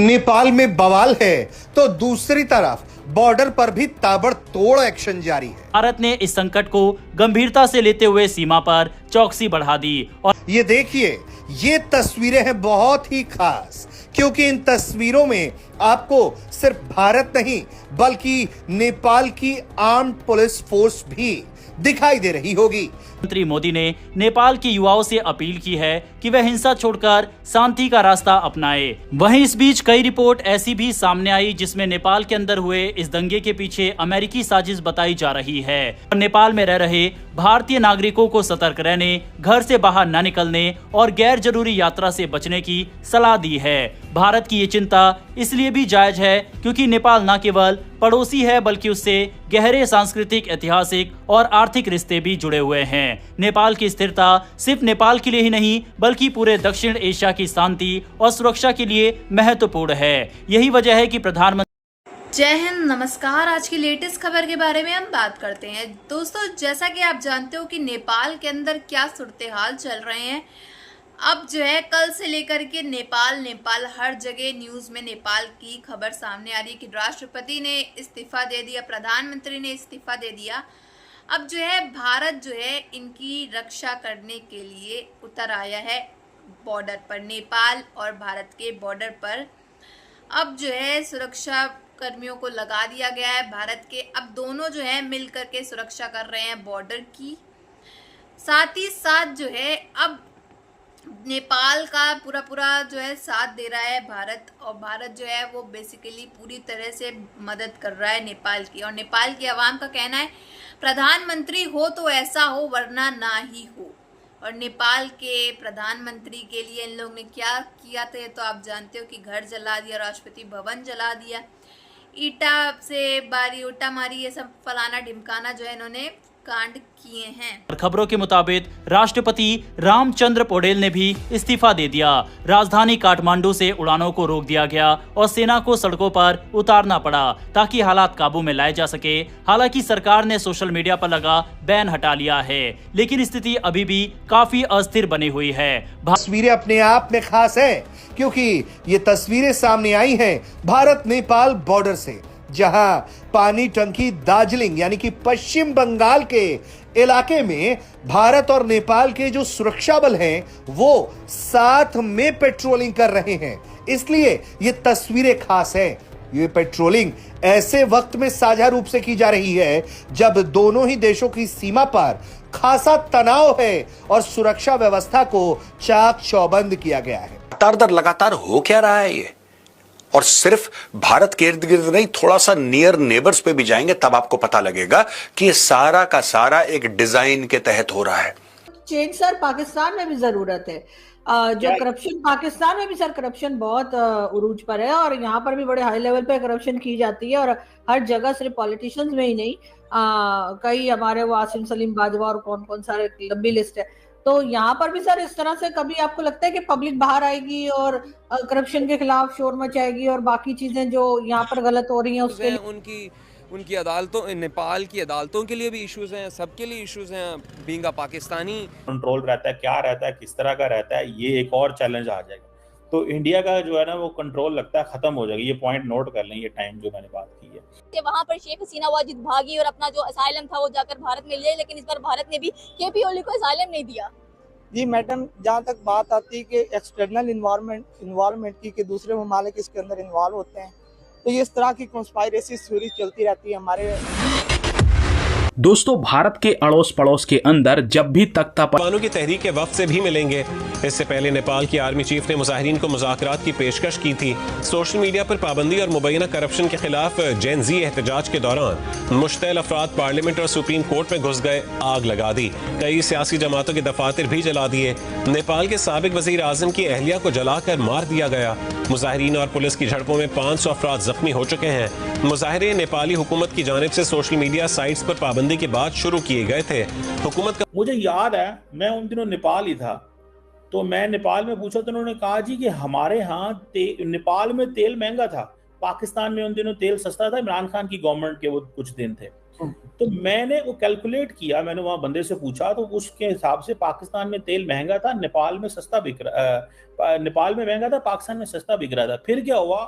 नेपाल में बवाल है तो दूसरी तरफ बॉर्डर पर भी ताबड़तोड़ एक्शन जारी है। भारत ने इस संकट को गंभीरता से लेते हुए सीमा पर चौकसी बढ़ा दी और ये देखिए, ये तस्वीरें हैं बहुत ही खास, क्योंकि इन तस्वीरों में आपको सिर्फ भारत नहीं बल्कि नेपाल की आर्म्ड पुलिस फोर्स भी दिखाई दे रही होगी। प्रधानमंत्री मोदी ने नेपाल के युवाओं से अपील की है कि वह हिंसा छोड़कर शांति का रास्ता अपनाए। वहीं इस बीच कई रिपोर्ट ऐसी भी सामने आई जिसमें नेपाल के अंदर हुए इस दंगे के पीछे अमेरिकी साजिश बताई जा रही है और नेपाल में रह रहे भारतीय नागरिकों को सतर्क रहने, घर से बाहर न निकलने और गैर जरूरी यात्रा से बचने की सलाह दी है। भारत की ये चिंता इसलिए भी जायज है क्योंकि नेपाल न केवल पड़ोसी है बल्कि उससे गहरे सांस्कृतिक, ऐतिहासिक और आर्थिक रिश्ते भी जुड़े हुए हैं। नेपाल की स्थिरता सिर्फ नेपाल के लिए ही नहीं बल्कि पूरे दक्षिण एशिया की शांति और सुरक्षा के लिए महत्वपूर्ण है। यही वजह है कि प्रधानमंत्री। जय हिंद, नमस्कार। आज की लेटेस्ट खबर के बारे में हम बात करते हैं। दोस्तों, जैसा कि आप जानते हो कि नेपाल के अंदर क्या सूरत हाल चल रहे हैं। अब जो है कल से लेकर के नेपाल हर जगह न्यूज़ में नेपाल की खबर सामने आ रही है कि राष्ट्रपति ने इस्तीफा दे दिया, प्रधानमंत्री ने इस्तीफा दे दिया। अब जो है भारत जो है इनकी रक्षा करने के लिए उतर आया है बॉर्डर पर, नेपाल और भारत के बॉर्डर पर। अब जो है सुरक्षा कर्मियों को लगा दिया गया है भारत के। अब दोनों जो है मिल करके सुरक्षा कर रहे हैं बॉर्डर की। साथ ही साथ जो है अब नेपाल का पूरा जो है साथ दे रहा है भारत, और भारत जो है वो बेसिकली पूरी तरह से मदद कर रहा है नेपाल की। और नेपाल की आवाम का कहना है प्रधानमंत्री हो तो ऐसा हो वरना ना ही हो। और नेपाल के प्रधानमंत्री के लिए इन लोगों ने क्या किया था ये तो आप जानते हो कि घर जला दिया, राष्ट्रपति भवन जला दिया, ईटा मारी, ये सब फलाना ढिमकाना जो है इन्होंने कांड किए हैं। खबरों के मुताबिक राष्ट्रपति रामचंद्र पौडेल ने भी इस्तीफा दे दिया। राजधानी काठमांडू से उड़ानों को रोक दिया गया और सेना को सड़कों पर उतारना पड़ा ताकि हालात काबू में लाए जा सके। हालांकि सरकार ने सोशल मीडिया पर लगा बैन हटा लिया है, लेकिन स्थिति अभी भी काफी अस्थिर बनी हुई है। तस्वीरें अपने आप में खास है क्योंकि ये तस्वीरें सामने आई हैं भारत नेपाल बॉर्डर से, जहां पानी टंकी दार्जिलिंग यानी कि पश्चिम बंगाल के इलाके में भारत और नेपाल के जो सुरक्षा बल हैं वो साथ में पेट्रोलिंग कर रहे हैं। इसलिए ये तस्वीरें खास हैं। ये पेट्रोलिंग ऐसे वक्त में साझा रूप से की जा रही है जब दोनों ही देशों की सीमा पर खासा तनाव है और सुरक्षा व्यवस्था को चाक चौबंद किया गया है। लगातार हो क्या रहा है ये, और सिर्फ भारत के इर्द गिर्द नहीं, थोड़ा सा नियर नेबर्स पे भी जाएंगे तब आपको पता लगेगा कि ये सारा का सारा एक डिजाइन के तहत हो रहा है। चेंज सर पाकिस्तान में भी जरूरत है। जो करप्शन पाकिस्तान में भी सर करप्शन बहुत उरूज पर है और यहाँ पर भी बड़े हाई लेवल पे करप्शन की जाती है और हर जगह सिर्फ पॉलिटिशियंस में ही नहीं, कई हमारे वो आसिम सलीम बाजवा और कौन कौन सारे लंबी लिस्ट है। तो यहाँ पर भी सर इस तरह से कभी आपको लगता है कि पब्लिक बाहर आएगी और करप्शन के खिलाफ शोर मचाएगी और बाकी चीजें जो यहाँ पर गलत हो रही हैं उसके लिए उनकी अदालतों, नेपाल की अदालतों के लिए भी इश्यूज हैं, सबके लिए इश्यूज हैं। बीइंग अ पाकिस्तानी कंट्रोल रहता है, क्या रहता है, किस तरह का रहता है, ये एक और चैलेंज आ जाएगा। तो इंडिया का जो है ना वो कंट्रोल लगता है खत्म हो जाएगा। ये पॉइंट नोट कर लें, ये टाइम जो मैंने बात की है कि वहाँ पर शेख हसीना वाजिद भागी और अपना जो असाइलम था वो जाकर भारत में ले, लेकिन इस बार भारत ने भी केपी ओली को असाइलम नहीं दिया। जी मैडम, जहाँ तक बात आती है कि एक्सटर्नल इन्वायरमेंट की कि दूसरे ममालिक इसके अंदर इन्वॉल्व होते हैं, तो ये इस तरह की कॉन्स्पायरेसी थ्योरी चलती रहती है हमारे। दोस्तों, भारत के अड़ोस पड़ोस के अंदर जब भी तख्तापलटों की तहरीक के वक्त से भी मिलेंगे। इससे पहले नेपाल की आर्मी चीफ ने मुजाहिरीन को मुज़ाकरात की पेशकश की थी। सोशल मीडिया पर पाबंदी और मुबैना करप्शन के खिलाफ जेन ज़ी एहतजाज के दौरान मुश्तैल अफराद पार्लियामेंट और सुप्रीम कोर्ट में घुस गए, आग लगा दी। कई सियासी जमातों के दफातर भी जला दिए। नेपाल के साबिक वजीर आजम की अहलिया को जलाकर मार दिया गया। मुजाहिरीन और पुलिस की झड़पों में 500 अफराद जख्मी हो चुके हैं। मुजाहिरे नेपाली हुकूमत की जानिब से सोशल मीडिया साइट्स पर पाबंदी के बाद शुरू किए गए थे। हुकूमत का मुझे याद है, मैं उन दिनों नेपाल ही था, तो मैं नेपाल में पूछा तो उन्होंने कहा जी कि हमारे यहाँ नेपाल में तेल महंगा था, पाकिस्तान में उन दिनों तेल सस्ता था, इमरान खान की गवर्नमेंट के वो कुछ दिन थे। तो मैंने वो कैलकुलेट किया, मैंने वहां बंदे से पूछा तो उसके हिसाब से पाकिस्तान में तेल महंगा था, नेपाल में सस्ता बिक रहा, नेपाल में महंगा था, पाकिस्तान में सस्ता बिक रहा था। फिर क्या हुआ,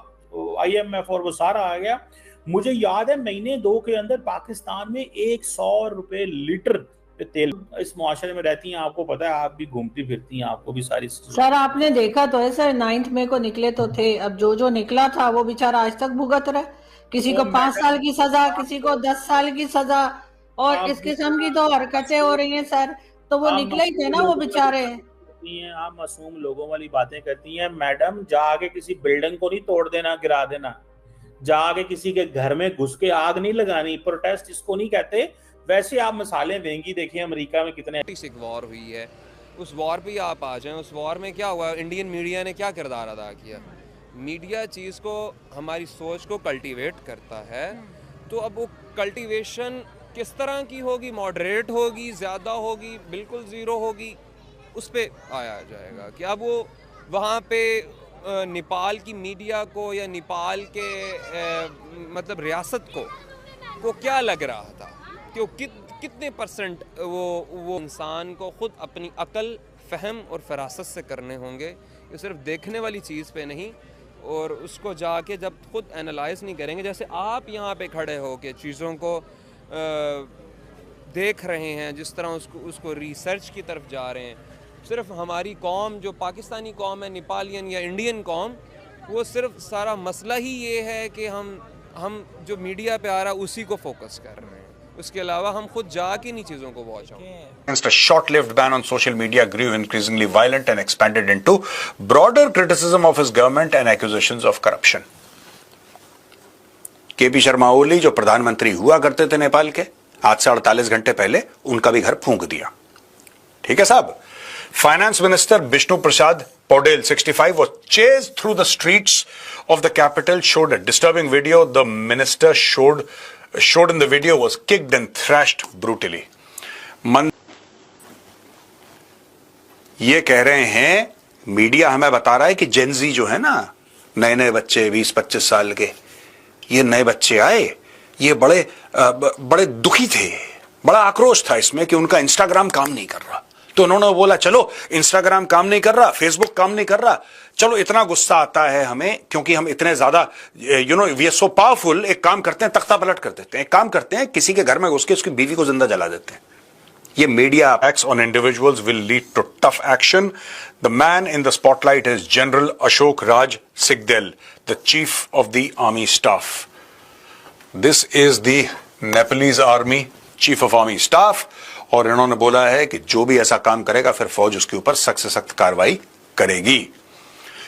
IMF और वो सारा आ गया। मुझे याद है महीने 2 के अंदर पाकिस्तान में 100 रुपए लीटर तेल। इस मुआशरे में रहती हैं, आपको पता है, आप भी घूमती फिरती हैं, आपको भी सारी। सर आपने देखा तो है सर, 9 मई को निकले तो थे, अब जो निकला था वो बेचारा आज तक भुगत रहा है। किसी को 5 साल की सजा, किसी को 10 साल की सजा, और इस किस्म की तो हरकतें हो रही हैं सर। तो वो निकले ही थे ना वो बेचारे। आप मासूम लोगों वाली बातें करती हैं मैडम। जाके किसी बिल्डिंग को नहीं तोड़ देना, गिरा देना, जाके किसी के घर में घुस के आग नहीं लगानी, प्रोटेस्ट इसको नहीं कहते। वैसे आप मिसालें देंगी, देखिए अमेरिका में कितने एक वॉर हुई है, उस वॉर पे आप आ जाएं। उस वॉर में क्या हुआ, इंडियन मीडिया ने क्या किरदार अदा किया। मीडिया चीज़ को, हमारी सोच को कल्टीवेट करता है, तो अब वो कल्टीवेशन किस तरह की होगी, मॉडरेट होगी, ज़्यादा होगी, बिल्कुल ज़ीरो होगी, उस पर आया जाएगा कि अब वो वहाँ पे नेपाल की मीडिया को या नेपाल के मतलब रियासत को क्या लग रहा था कि कितने परसेंट वो इंसान को ख़ुद अपनी अकल, फ़हम और फरासत से करने होंगे। ये सिर्फ देखने वाली चीज़ पे नहीं, और उसको जाके जब खुद एनालाइज नहीं करेंगे, जैसे आप यहाँ पे खड़े हो के चीज़ों को देख रहे हैं, जिस तरह उसको रिसर्च की तरफ जा रहे हैं। सिर्फ हमारी कौम, जो पाकिस्तानी कौम है, नेपालियन या इंडियन कौम, वो सिर्फ सारा मसला ही ये है कि हम जो मीडिया पे आ रहा है उसी को फोकस कर रहे हैं। उसके अलावा हम खुद जाके इन चीजों को watch out. Against a short-lived ban on social media grew increasingly violent and expanded into broader criticism of his government and accusations of corruption. KP Sharma Oli जो प्रधानमंत्री हुआ करते थे नेपाल के, आज से 48 घंटे पहले उनका भी घर फूंक दिया। ठीक है साहब। Finance Minister Bishnu Prasad Paudel, 65, was chased through the streets of the capital, showed a disturbing video. The minister showed in the video was kicked and thrashed brutally. ये कह रहे हैं, मीडिया हमें बता रहा है कि जेनजी जो है ना, नए नए बच्चे 20-25 साल के, ये नए बच्चे आए, ये बड़े दुखी थे, बड़ा आक्रोश था इसमें कि उनका इंस्टाग्राम काम नहीं कर रहा। तो उन्होंने बोला चलो इंस्टाग्राम काम नहीं कर रहा, फेसबुक काम नहीं कर रहा, चलो इतना गुस्सा आता है हमें क्योंकि हम इतने ज्यादा वी आर सो पावरफुल, एक काम करते हैं, तख्ता पलट कर देते हैं, एक काम करते हैं, किसी के घर में घुस के उसकी बीवी को जिंदा जला देते हैं। ये media acts on individuals will lead to tough action. The man in the spotlight is General Ashok Raj Sigdel, the chief of the army staff. This is the Nepalese army chief of army staff, और इन्होंने बोला है कि जो भी ऐसा काम करेगा फिर फौज उसके ऊपर सख्त से सख्त कार्रवाई करेगी।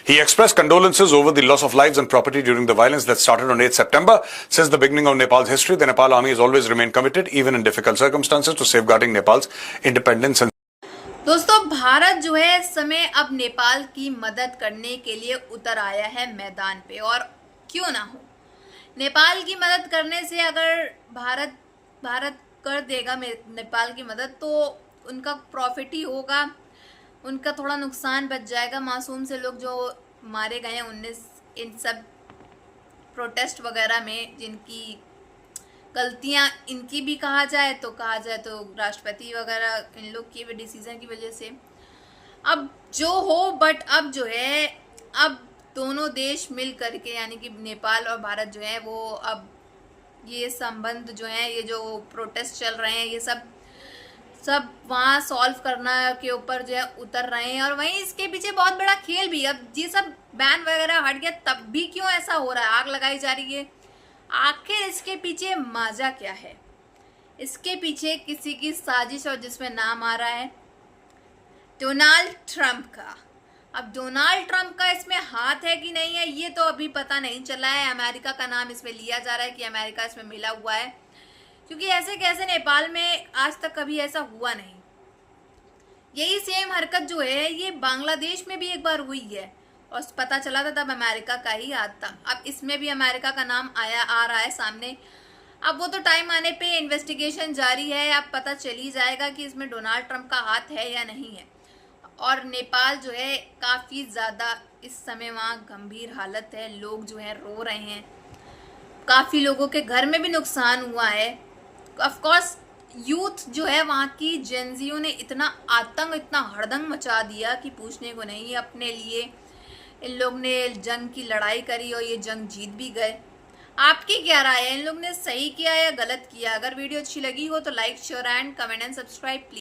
He expressed condolences over the loss of lives and property during the violence that started on 8 September. Since the beginning of Nepal's history, the Nepal army has always remained committed, even in difficult circumstances, to safeguarding Nepal's independence. दोस्तों, भारत जो है इस समय अब नेपाल की मदद करने के लिए उतर आया है मैदान पे, और क्यों ना हो। नेपाल की मदद करने से अगर भारत कर देगा नेपाल की मदद, तो उनका प्रॉफिट ही होगा, उनका थोड़ा नुकसान बच जाएगा। मासूम से लोग जो मारे गए हैं 19 इन सब प्रोटेस्ट वगैरह में, जिनकी गलतियां इनकी भी कहा जाए तो राष्ट्रपति वगैरह इन लोग के डिसीजन की वजह से। अब जो हो, बट अब जो है, अब दोनों देश मिल करके, यानी कि नेपाल और भारत जो है वो अब ये संबंध जो है, ये जो प्रोटेस्ट चल रहे हैं, ये सब वहाँ सॉल्व करना के ऊपर जो है उतर रहे हैं। और वहीं इसके पीछे बहुत बड़ा खेल भी, अब ये सब बैन वगैरह हट गया तब भी क्यों ऐसा हो रहा है, आग लगाई जा रही है, आखिर इसके पीछे माजा क्या है? इसके पीछे किसी की साजिश, और जिसमें नाम आ रहा है डोनाल्ड ट्रंप का। अब डोनाल्ड ट्रंप का इसमें हाथ है कि नहीं है, ये तो अभी पता नहीं चला है। अमेरिका का नाम इसमें लिया जा रहा है कि अमेरिका इसमें मिला हुआ है, क्योंकि ऐसे कैसे नेपाल में आज तक कभी ऐसा हुआ नहीं। यही सेम हरकत जो है ये बांग्लादेश में भी एक बार हुई है, और पता चला था तब अमेरिका का ही हाथ था। अब इसमें भी अमेरिका का नाम आ रहा है सामने। अब वो तो टाइम आने पे इन्वेस्टिगेशन जारी है, अब पता चल ही जाएगा कि इसमें डोनाल्ड ट्रंप का हाथ है या नहीं है। और नेपाल जो है काफ़ी ज़्यादा इस समय वहाँ गंभीर हालत है, लोग जो है रो रहे हैं, काफ़ी लोगों के घर में भी नुकसान हुआ है, ऑफ कोर्स यूथ जो है वहाँ की जेंजियों ने इतना आतंक, इतना हड़दंग मचा दिया कि पूछने को नहीं। अपने लिए इन लोग ने जंग की लड़ाई करी और ये जंग जीत भी गए। आपकी क्या राय है, इन लोग ने सही किया या गलत किया? अगर वीडियो अच्छी लगी हो तो like, share and comment and subscribe please.